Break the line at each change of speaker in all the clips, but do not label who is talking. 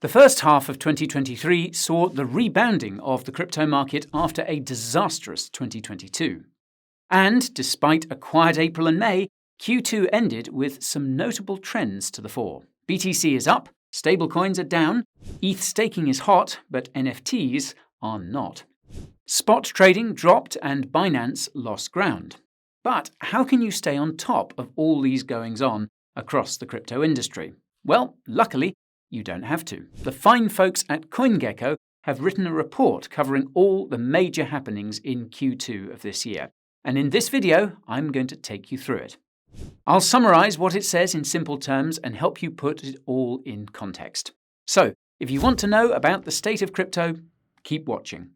The first half of 2023 saw the rebounding of the crypto market after a disastrous 2022. And despite a quiet April and May, Q2 ended with some notable trends to the fore. BTC is up, stablecoins are down, ETH staking is hot, but NFTs are not. Spot trading dropped and Binance lost ground. But how can you stay on top of all these goings-on across the crypto industry? Well, luckily, you don't have to. The fine folks at CoinGecko have written a report covering all the major happenings in Q2 of this year. And in this video, I'm going to take you through it. I'll summarize what it says in simple terms and help you put it all in context. So, if you want to know about the state of crypto, keep watching.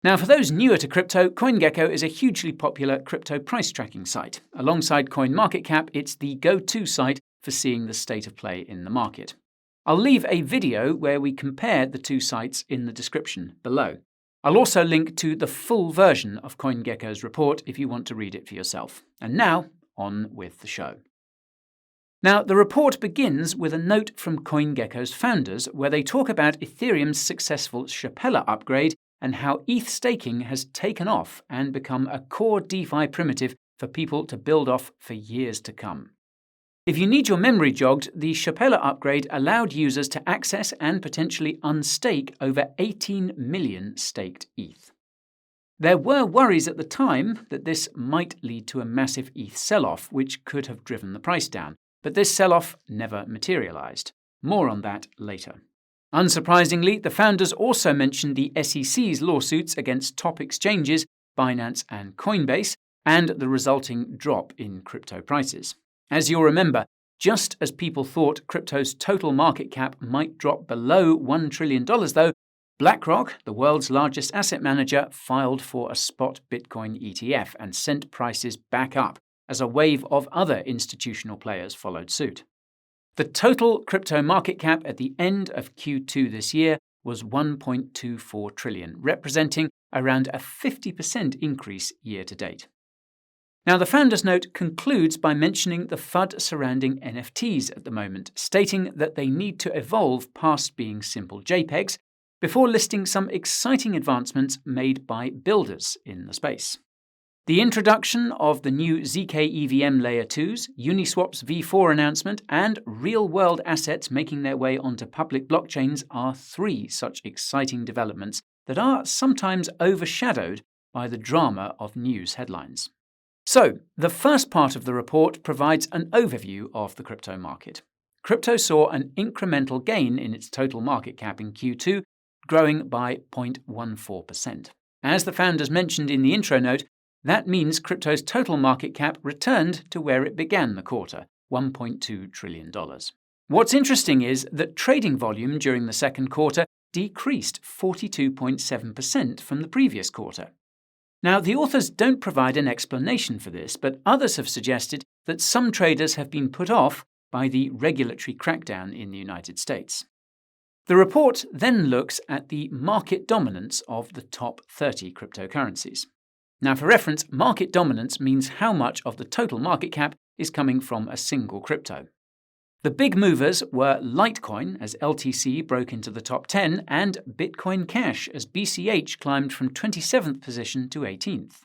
Now, for those newer to crypto, CoinGecko is a hugely popular crypto price tracking site. Alongside CoinMarketCap, it's the go-to site for seeing the state of play in the market. I'll leave a video where we compare the two sites in the description below. I'll also link to the full version of CoinGecko's report if you want to read it for yourself. And now, on with the show. Now, the report begins with a note from CoinGecko's founders where they talk about Ethereum's successful Shapella upgrade and how ETH staking has taken off and become a core DeFi primitive for people to build off for years to come. If you need your memory jogged, the Shapella upgrade allowed users to access and potentially unstake over 18 million staked ETH. There were worries at the time that this might lead to a massive ETH sell-off, which could have driven the price down, but this sell-off never materialized. More on that later. Unsurprisingly, the founders also mentioned the SEC's lawsuits against top exchanges, Binance and Coinbase, and the resulting drop in crypto prices. As you'll remember, just as people thought crypto's total market cap might drop below $1 trillion, though, BlackRock, the world's largest asset manager, filed for a spot Bitcoin ETF and sent prices back up as a wave of other institutional players followed suit. The total crypto market cap at the end of Q2 this year was $1.24 trillion, representing around a 50% increase year to date. Now, the founder's note concludes by mentioning the FUD surrounding NFTs at the moment, stating that they need to evolve past being simple JPEGs before listing some exciting advancements made by builders in the space. The introduction of the new ZK EVM Layer 2s, Uniswap's V4 announcement, and real-world assets making their way onto public blockchains are three such exciting developments that are sometimes overshadowed by the drama of news headlines. So, the first part of the report provides an overview of the crypto market. Crypto saw an incremental gain in its total market cap in Q2, growing by 0.14%. As the founders mentioned in the intro note, that means crypto's total market cap returned to where it began the quarter, $1.2 trillion. What's interesting is that trading volume during the second quarter decreased 42.7% from the previous quarter. Now, the authors don't provide an explanation for this, but others have suggested that some traders have been put off by the regulatory crackdown in the United States. The report then looks at the market dominance of the top 30 cryptocurrencies. Now, for reference, market dominance means how much of the total market cap is coming from a single crypto. The big movers were Litecoin, as LTC broke into the top 10, and Bitcoin Cash, as BCH climbed from 27th position to 18th.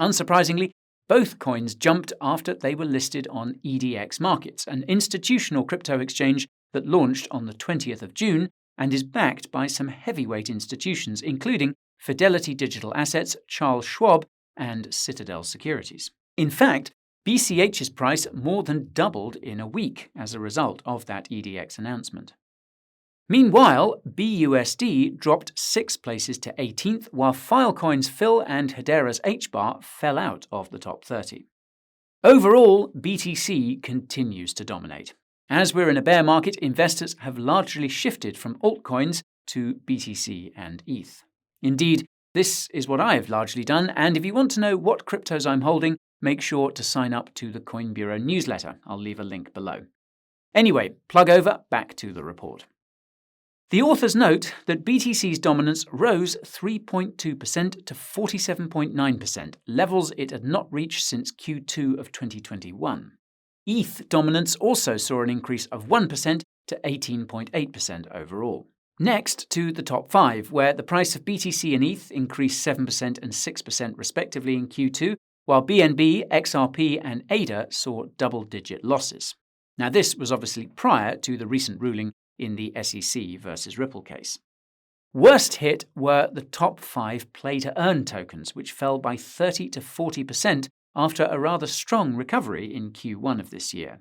Unsurprisingly, both coins jumped after they were listed on EDX Markets, an institutional crypto exchange that launched on the 20th of June and is backed by some heavyweight institutions, including Fidelity Digital Assets, Charles Schwab, and Citadel Securities. In fact, BCH's price more than doubled in a week as a result of that EDX announcement. Meanwhile, BUSD dropped 6 places to 18th, while Filecoin's Phil and Hedera's HBAR fell out of the top 30. Overall, BTC continues to dominate. As we're in a bear market, investors have largely shifted from altcoins to BTC and ETH. Indeed, this is what I have largely done, and if you want to know what cryptos I'm holding, make sure to sign up to the Coin Bureau newsletter. I'll leave a link below. Anyway, plug over, back to the report. The authors note that BTC's dominance rose 3.2% to 47.9%, levels it had not reached since Q2 of 2021. ETH dominance also saw an increase of 1% to 18.8% overall. Next to the top 5, where the price of BTC and ETH increased 7% and 6% respectively in Q2, while BNB, XRP, and ADA saw double-digit losses. Now, this was obviously prior to the recent ruling in the SEC versus Ripple case. Worst hit were the top 5 play-to-earn tokens, which fell by 30 to 40% after a rather strong recovery in Q1 of this year.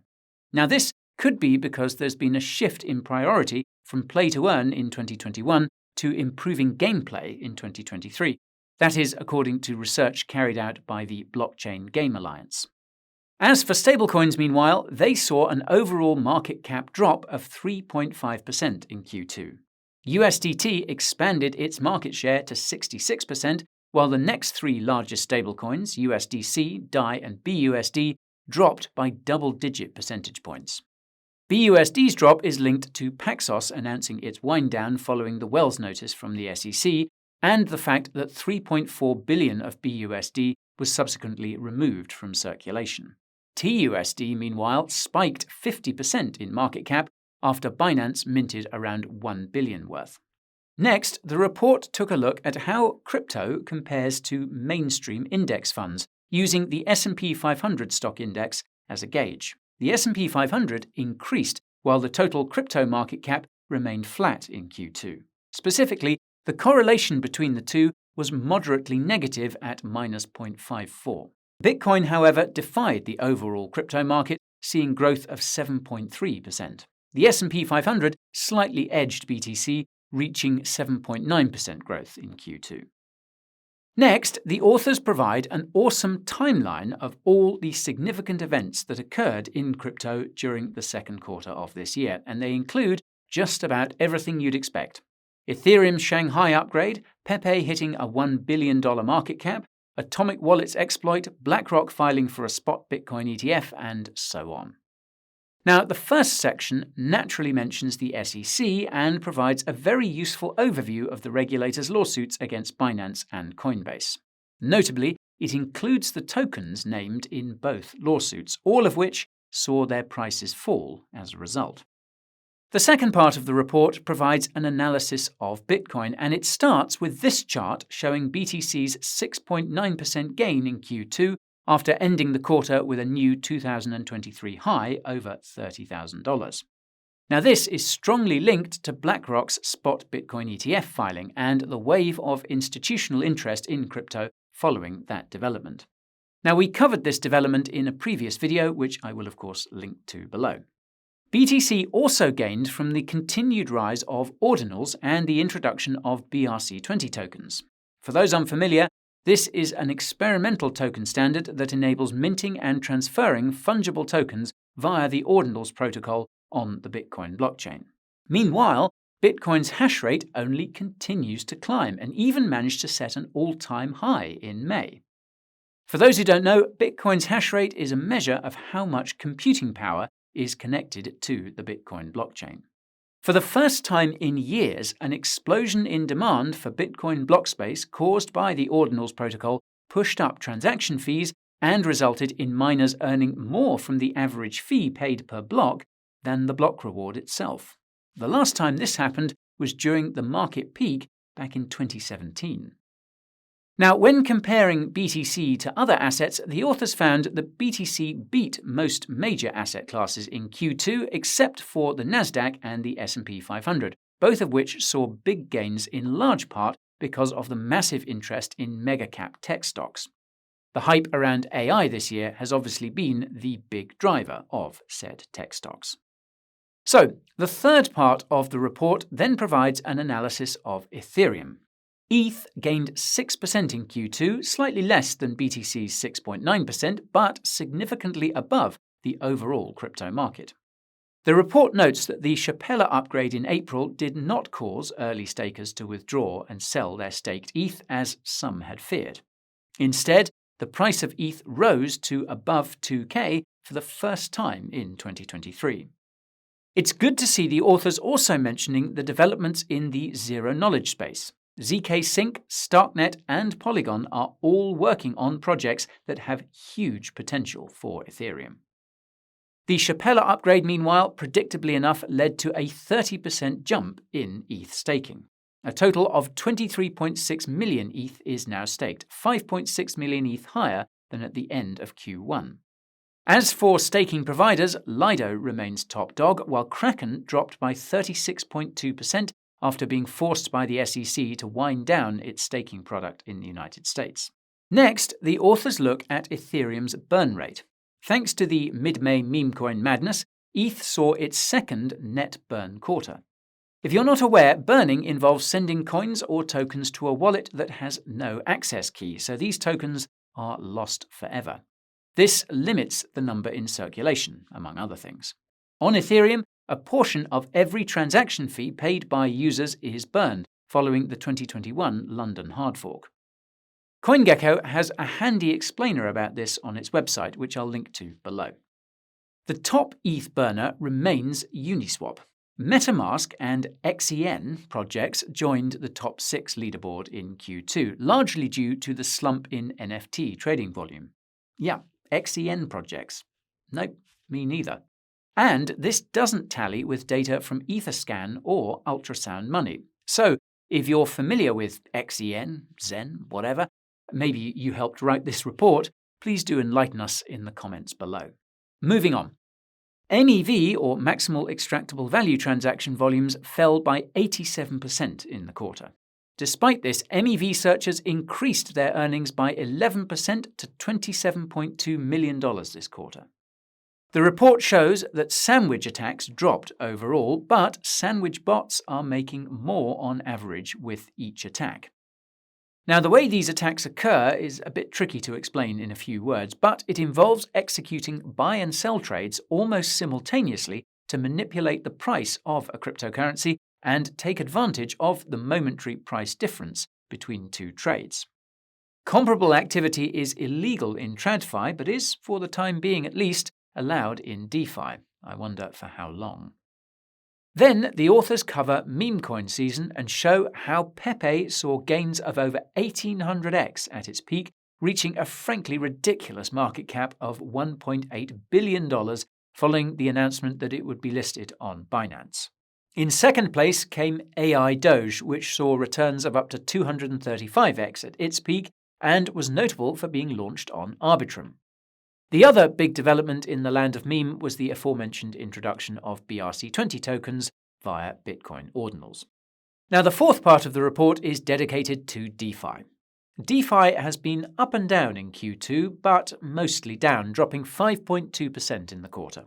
Now, this could be because there's been a shift in priority from play-to-earn in 2021 to improving gameplay in 2023. That is according to research carried out by the Blockchain Game Alliance. As for stablecoins, meanwhile, they saw an overall market cap drop of 3.5% in Q2. USDT expanded its market share to 66%, while the next 3 largest stablecoins, USDC, DAI, and BUSD, dropped by double-digit percentage points. BUSD's drop is linked to Paxos announcing its wind-down following the Wells notice from the SEC, and the fact that 3.4 billion of BUSD was subsequently removed from circulation. TUSD, meanwhile, spiked 50% in market cap after Binance minted around 1 billion worth. Next, the report took a look at how crypto compares to mainstream index funds, using the S&P 500 stock index as a gauge. The S&P 500 increased, while the total crypto market cap remained flat in Q2. Specifically, the correlation between the two was moderately negative at minus 0.54. Bitcoin, however, defied the overall crypto market, seeing growth of 7.3%. The S&P 500 slightly edged BTC, reaching 7.9% growth in Q2. Next, the authors provide an awesome timeline of all the significant events that occurred in crypto during the second quarter of this year, and they include just about everything you'd expect. Ethereum's Shanghai upgrade, Pepe hitting a $1 billion market cap, Atomic Wallet's exploit, BlackRock filing for a spot Bitcoin ETF, and so on. Now, the first section naturally mentions the SEC and provides a very useful overview of the regulator's lawsuits against Binance and Coinbase. Notably, it includes the tokens named in both lawsuits, all of which saw their prices fall as a result. The second part of the report provides an analysis of Bitcoin, and it starts with this chart showing BTC's 6.9% gain in Q2 after ending the quarter with a new 2023 high over $30,000. Now, this is strongly linked to BlackRock's spot Bitcoin ETF filing and the wave of institutional interest in crypto following that development. Now, we covered this development in a previous video, which I will of course link to below. BTC also gained from the continued rise of ordinals and the introduction of BRC20 tokens. For those unfamiliar, this is an experimental token standard that enables minting and transferring fungible tokens via the ordinals protocol on the Bitcoin blockchain. Meanwhile, Bitcoin's hash rate only continues to climb and even managed to set an all-time high in May. For those who don't know, Bitcoin's hash rate is a measure of how much computing power is connected to the Bitcoin blockchain. For the first time in years, an explosion in demand for Bitcoin block space caused by the Ordinals protocol pushed up transaction fees and resulted in miners earning more from the average fee paid per block than the block reward itself. The last time this happened was during the market peak back in 2017. Now, when comparing BTC to other assets, the authors found that BTC beat most major asset classes in Q2 except for the Nasdaq and the S&P 500, both of which saw big gains in large part because of the massive interest in mega-cap tech stocks. The hype around AI this year has obviously been the big driver of said tech stocks. So, the third part of the report then provides an analysis of Ethereum. ETH gained 6% in Q2, slightly less than BTC's 6.9%, but significantly above the overall crypto market. The report notes that the Shapella upgrade in April did not cause early stakers to withdraw and sell their staked ETH, as some had feared. Instead, the price of ETH rose to above 2K for the first time in 2023. It's good to see the authors also mentioning the developments in the zero-knowledge space. zk-Sync, Starknet, and Polygon are all working on projects that have huge potential for Ethereum. The Shapella upgrade, meanwhile, predictably enough, led to a 30% jump in ETH staking. A total of 23.6 million ETH is now staked, 5.6 million ETH higher than at the end of Q1. As for staking providers, Lido remains top dog, while Kraken dropped by 36.2% after being forced by the SEC to wind down its staking product in the United States. Next, the authors look at Ethereum's burn rate. Thanks to the mid-May meme coin madness, ETH saw its second net burn quarter. If you're not aware, burning involves sending coins or tokens to a wallet that has no access key, so these tokens are lost forever. This limits the number in circulation, among other things. On Ethereum, a portion of every transaction fee paid by users is burned, following the 2021 London hard fork. CoinGecko has a handy explainer about this on its website, which I'll link to below. The top ETH burner remains Uniswap. MetaMask and XEN projects joined the top 6 leaderboard in Q2, largely due to the slump in NFT trading volume. Yeah, XEN projects. Nope, me neither. And this doesn't tally with data from Etherscan or Ultrasound Money. So, if you're familiar with XEN, Zen, whatever, maybe you helped write this report, please do enlighten us in the comments below. Moving on. MEV, or maximal extractable value transaction volumes, fell by 87% in the quarter. Despite this, MEV searchers increased their earnings by 11% to $27.2 million this quarter. The report shows that sandwich attacks dropped overall, but sandwich bots are making more on average with each attack. Now, the way these attacks occur is a bit tricky to explain in a few words, but it involves executing buy and sell trades almost simultaneously to manipulate the price of a cryptocurrency and take advantage of the momentary price difference between two trades. Comparable activity is illegal in TradFi, but is, for the time being at least, allowed in DeFi. I wonder for how long. Then the authors cover meme coin season and show how Pepe saw gains of over 1800x at its peak, reaching a frankly ridiculous market cap of $1.8 billion following the announcement that it would be listed on Binance. In second place came AI Doge, which saw returns of up to 235x at its peak and was notable for being launched on Arbitrum. The other big development in the land of meme was the aforementioned introduction of BRC20 tokens via Bitcoin ordinals. Now, the fourth part of the report is dedicated to DeFi. DeFi has been up and down in Q2, but mostly down, dropping 5.2% in the quarter.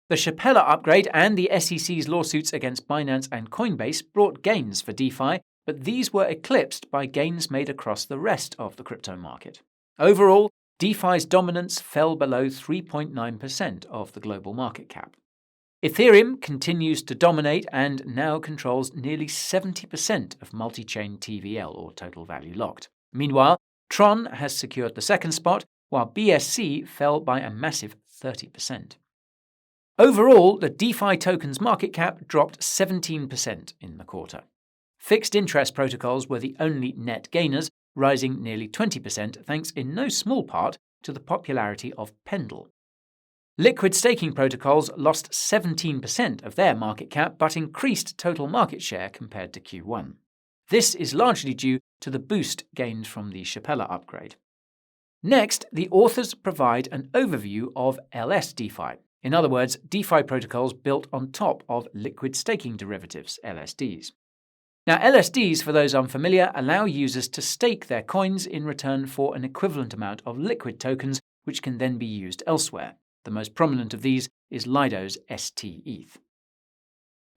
The Shapella upgrade and the SEC's lawsuits against Binance and Coinbase brought gains for DeFi, but these were eclipsed by gains made across the rest of the crypto market. Overall, DeFi's dominance fell below 3.9% of the global market cap. Ethereum continues to dominate and now controls nearly 70% of multi-chain TVL, or total value locked. Meanwhile, Tron has secured the second spot, while BSC fell by a massive 30%. Overall, the DeFi tokens market cap dropped 17% in the quarter. Fixed interest protocols were the only net gainers, rising nearly 20% thanks in no small part to the popularity of Pendle. Liquid staking protocols lost 17% of their market cap but increased total market share compared to Q1. This is largely due to the boost gained from the Shapella upgrade. Next, the authors provide an overview of LS DeFi. In other words, DeFi protocols built on top of liquid staking derivatives, LSDs. Now, LSDs, for those unfamiliar, allow users to stake their coins in return for an equivalent amount of liquid tokens, which can then be used elsewhere. The most prominent of these is Lido's ST-ETH.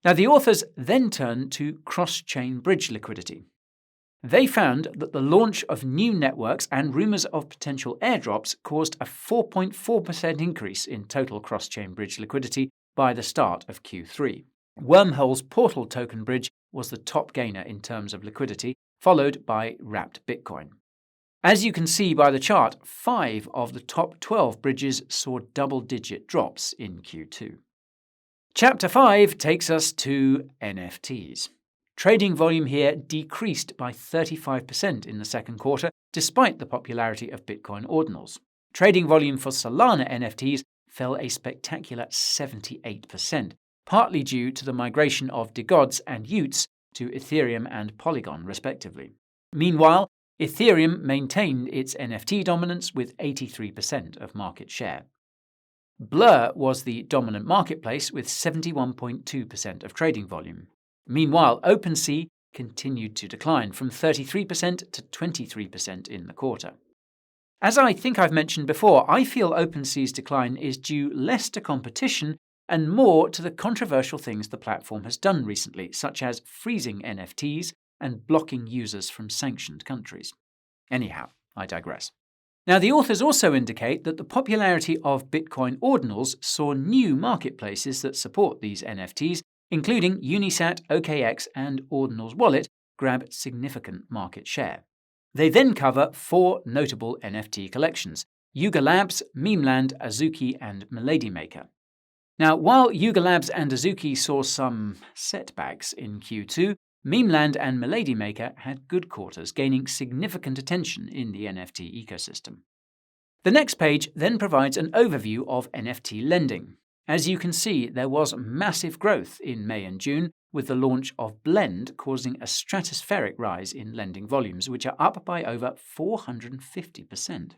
Now, the authors then turn to cross-chain bridge liquidity. They found that the launch of new networks and rumours of potential airdrops caused a 4.4% increase in total cross-chain bridge liquidity by the start of Q3. Wormhole's Portal token bridge was the top gainer in terms of liquidity, followed by Wrapped Bitcoin. As you can see by the chart, 5 of the top 12 bridges saw double-digit drops in Q2. Chapter 5 takes us to NFTs. Trading volume here decreased by 35% in the second quarter, despite the popularity of Bitcoin ordinals. Trading volume for Solana NFTs fell a spectacular 78%, partly due to the migration of DeGods and Utes to Ethereum and Polygon, respectively. Meanwhile, Ethereum maintained its NFT dominance with 83% of market share. Blur was the dominant marketplace with 71.2% of trading volume. Meanwhile, OpenSea continued to decline from 33% to 23% in the quarter. As I think I've mentioned before, I feel OpenSea's decline is due less to competition and more to the controversial things the platform has done recently, such as freezing NFTs and blocking users from sanctioned countries. Anyhow, I digress. Now, the authors also indicate that the popularity of Bitcoin ordinals saw new marketplaces that support these NFTs, including Unisat, OKX, and Ordinals Wallet, grab significant market share. They then cover 4 notable NFT collections: Yuga Labs, Memeland, Azuki, and Milady Maker. Now, while Yuga Labs and Azuki saw some setbacks in Q2, Memeland and Milady Maker had good quarters, gaining significant attention in the NFT ecosystem. The next page then provides an overview of NFT lending. As you can see, there was massive growth in May and June, with the launch of Blend causing a stratospheric rise in lending volumes, which are up by over 450%.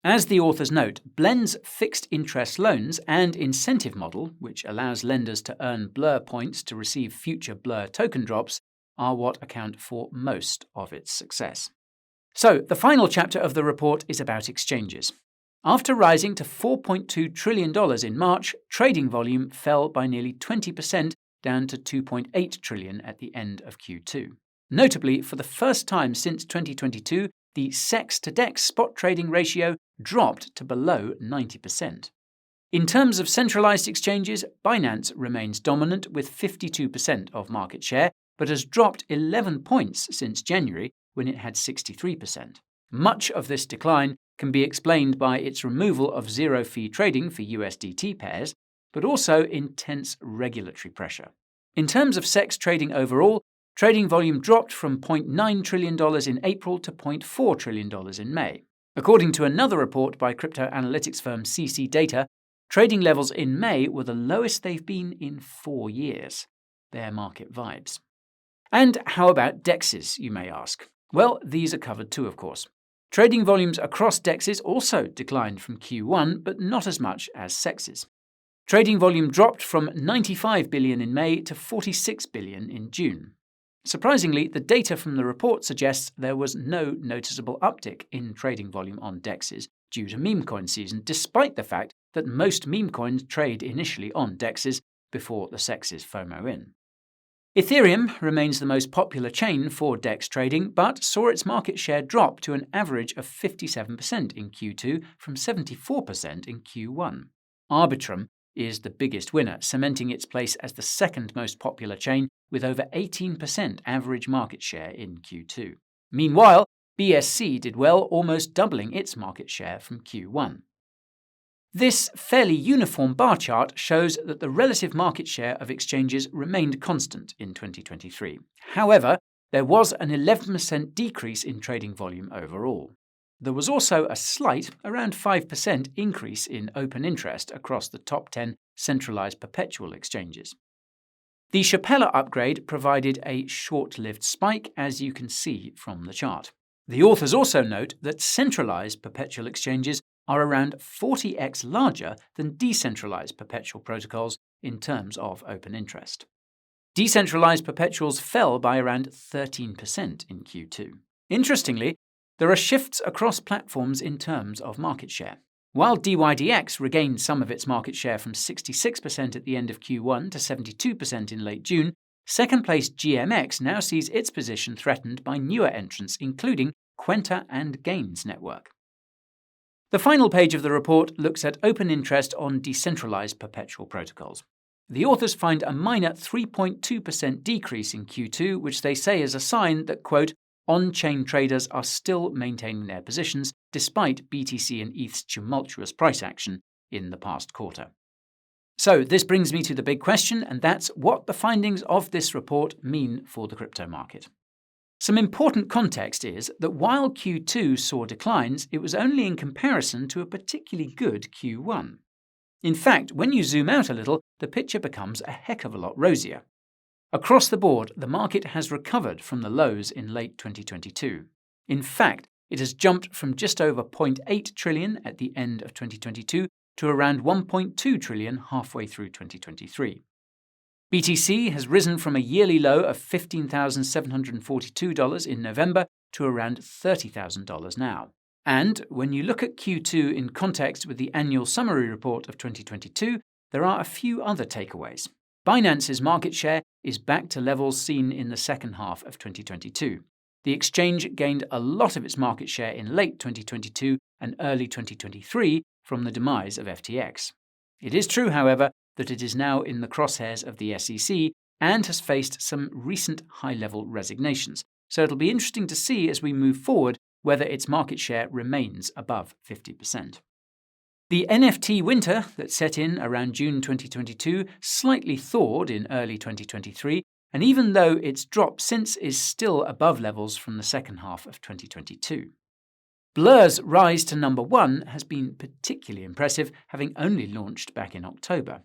As the authors note, Blend's fixed interest loans and incentive model, which allows lenders to earn Blur points to receive future Blur token drops, are what account for most of its success. So, the final chapter of the report is about exchanges. After rising to $4.2 trillion in March, trading volume fell by nearly 20%, down to $2.8 trillion at the end of Q2. Notably, for the first time since 2022, the SEX to DEX spot trading ratio dropped to below 90%. In terms of centralized exchanges, Binance remains dominant with 52% of market share, but has dropped 11 points since January, when it had 63%. Much of this decline can be explained by its removal of zero-fee trading for USDT pairs, but also intense regulatory pressure. In terms of SEX trading overall, trading volume dropped from $0.9 trillion in April to $0.4 trillion in May. According to another report by crypto analytics firm CC Data, trading levels in May were the lowest they've been in 4 years. They're market vibes. And how about DEXs, you may ask? Well, these are covered too, of course. Trading volumes across DEXs also declined from Q1, but not as much as SEXs. Trading volume dropped from $95 billion in May to $46 billion in June. Surprisingly, the data from the report suggests there was no noticeable uptick in trading volume on DEXs due to meme coin season, despite the fact that most meme coins trade initially on DEXs before the SEXs FOMO in. Ethereum remains the most popular chain for DEX trading, but saw its market share drop to an average of 57% in Q2 from 74% in Q1. Arbitrum is the biggest winner, cementing its place as the second most popular chain with over 18% average market share in Q2. Meanwhile, BSC did well, almost doubling its market share from Q1. This fairly uniform bar chart shows that the relative market share of exchanges remained constant in 2023. However, there was an 11% decrease in trading volume overall. There was also a slight, around 5% increase in open interest across the top 10 centralized perpetual exchanges. The Shapella upgrade provided a short-lived spike, as you can see from the chart. The authors also note that centralized perpetual exchanges are around 40x larger than decentralized perpetual protocols in terms of open interest. Decentralized perpetuals fell by around 13% in Q2. Interestingly, there are shifts across platforms in terms of market share. While DYDX regained some of its market share from 66% at the end of Q1 to 72% in late June, second-place GMX now sees its position threatened by newer entrants, including Quenta and Gains Network. The final page of the report looks at open interest on decentralized perpetual protocols. The authors find a minor 3.2% decrease in Q2, which they say is a sign that, quote, on-chain traders are still maintaining their positions despite BTC and ETH's tumultuous price action in the past quarter. So this brings me to the big question, and that's what the findings of this report mean for the crypto market. Some important context is that while Q2 saw declines, it was only in comparison to a particularly good Q1. In fact, when you zoom out a little, the picture becomes a heck of a lot rosier. Across the board, the market has recovered from the lows in late 2022. In fact, it has jumped from just over 0.8 trillion at the end of 2022 to around 1.2 trillion halfway through 2023. BTC has risen from a yearly low of $15,742 in November to around $30,000 now. And when you look at Q2 in context with the annual summary report of 2022, there are a few other takeaways. Binance's market share is back to levels seen in the second half of 2022. The exchange gained a lot of its market share in late 2022 and early 2023 from the demise of FTX. It is true, however, that it is now in the crosshairs of the SEC and has faced some recent high-level resignations, so it'll be interesting to see as we move forward whether its market share remains above 50%. The NFT winter that set in around June 2022 slightly thawed in early 2023, and even though its drop since is still above levels from the second half of 2022. Blur's rise to number 1 has been particularly impressive, having only launched back in October.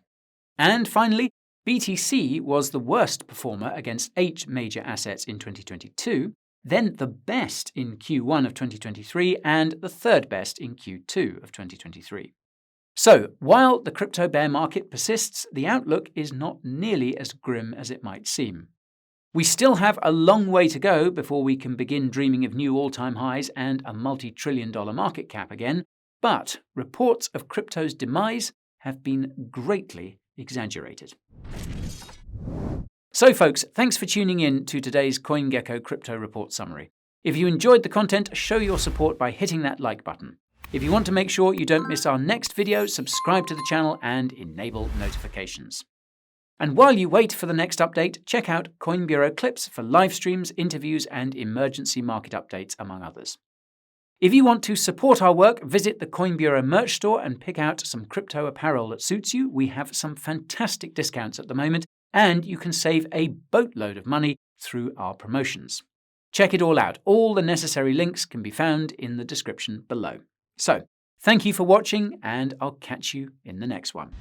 And finally, BTC was the worst performer against 8 major assets in 2022, then the best in Q1 of 2023 and the third best in Q2 of 2023. So, while the crypto bear market persists, the outlook is not nearly as grim as it might seem. We still have a long way to go before we can begin dreaming of new all-time highs and a multi-trillion-dollar market cap again, but reports of crypto's demise have been greatly exaggerated. So folks, thanks for tuning in to today's CoinGecko Crypto Report Summary. If you enjoyed the content, show your support by hitting that like button. If you want to make sure you don't miss our next video, subscribe to the channel and enable notifications. And while you wait for the next update, check out Coin Bureau clips for live streams, interviews, and emergency market updates, among others. If you want to support our work, visit the Coin Bureau merch store and pick out some crypto apparel that suits you. We have some fantastic discounts at the moment, and you can save a boatload of money through our promotions. Check it all out. All the necessary links can be found in the description below. So, thank you for watching, and I'll catch you in the next one.